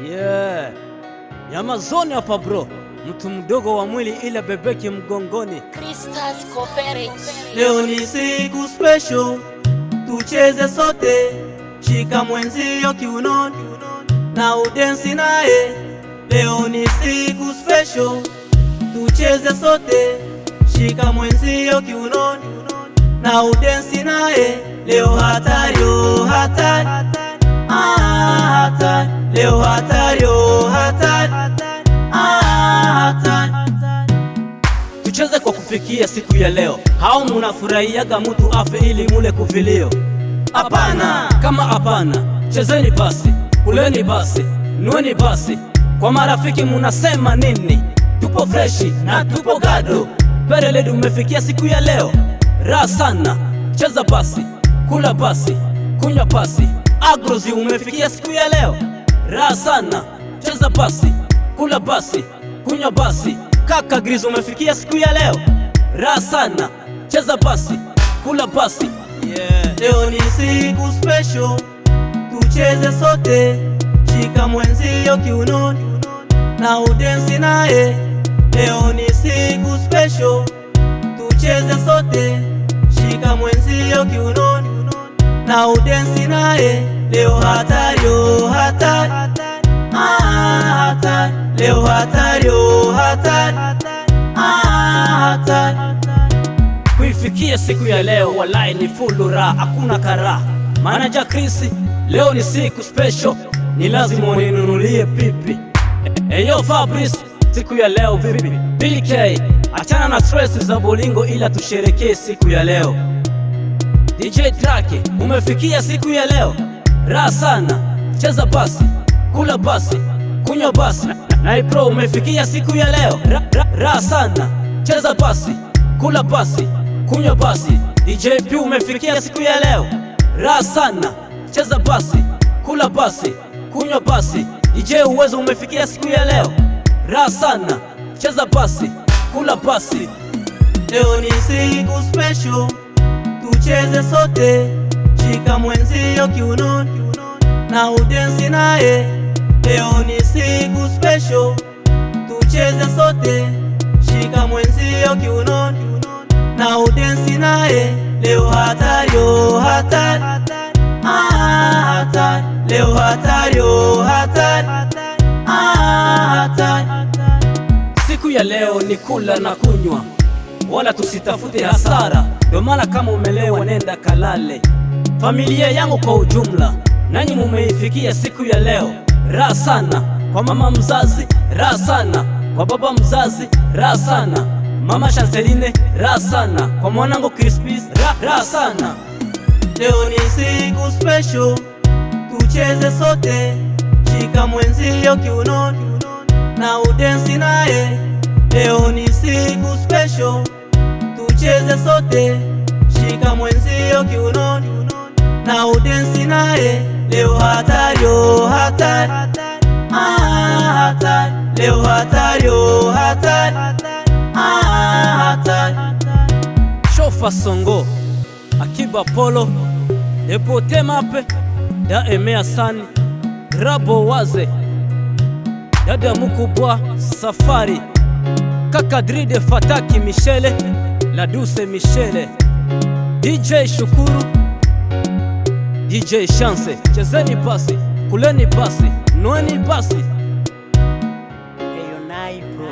Yeah. Yamazoni hapa bro, mtu mdogo wa mwili ila bebeki mgongoni. Crystals Cooperative. Leo ni siku special, tucheze sote, shika mwenzio kiunoni na udensi naye. Leo ni siku special, tucheze sote, shika mwenzio kiunoni na udensi naye. Leo hatari, oh hatari, hatari. Leo hatari, oh hatari, hatari. Tucheze kwa kufikia siku ya leo. Hao munafurahiaga mtu afe ili mule kuvilio? Hapana, kama hapana, chezeni basi, kuleni basi, nueni basi. Kwa marafiki munasema nini? Tupo freshi na tupo gado. Pereledi umefikia siku ya leo, raha sana. Cheza basi, kula basi, kunywa basi. Agrozi umefikia siku ya leo, raha sana. Cheza basi, kula basi, kunywa basi. Kaka Griz umefikia siku ya leo, raha sana. Cheza basi, kula basi. Yeah. Leo ni siku special, tucheze sote, shika mwenzio kiunoni na udensi naye. Leo ni siku special, tucheze sote, shika mwenzio kiunoni na udensi naye. Leo hatari, oh hatari, hatari. Leo hatari, oh hatari, hatari. Kuifikia siku ya leo walai ni full raha, hakuna karaha. Manager Chris, leo ni siku special, ni lazima uninunulie pipi. Eyo Fabrice, siku ya leo vipi? Billy K, achana na stress za bolingo ila tusherekee siku ya leo. DJ Traki, umefikia siku ya leo, raha sana. Cheza basi, kula basi, kunywa basi. Na bro umefikia siku ya leo, raha sana. Cheza basi, kula basi, kunywa basi. DJ P umefikia siku ya leo, raha sana. Cheza basi, kula basi, kunywa basi. DJ Uwezo umefikia siku ya leo, raha sana. Cheza basi, kula basi. Leo ni siku special, tucheze sote, shika mwenzio kiunoni na udensi naye. Leo ni siku special, tucheze sote, shika mwenzio kiunoni na udensi naye. Leo hatari, oh hatari, hatari. Leo hatari, oh hatari, hatari. Siku ya leo ni kula na kunywa, wala tusitafute hasara. Ndio maana kama umelewa nenda kalale. Familia yangu kwa ujumla, nanyi mumeifikia siku ya leo, raha sana. Kwa mama mzazi, raha sana. Kwa baba mzazi, raha sana. Mama Chanceline, raha sana. Kwa mwanangu Crispis, raha sana. Leo ni siku special, tucheze sote, shika mwenzio kiunoni na udensi naye. Leo ni siku special, tucheze sote, shika mwenzio kiunoni na udensi naye. Leo hatari, oh hatari, hatari. Leo hatari, oh hatari, hatari. Shofa Songo, Akiba Polo, Depote Mape, Da Emea Sani, Rabo Waze, Dada Mukubwa Safari, Kaka Dride Fataki Michele, Laduse Michele, DJ Shukuru, DJ Chance. Chezeni basi, kuleni basi, nueni basi. Eyo Nai Bro.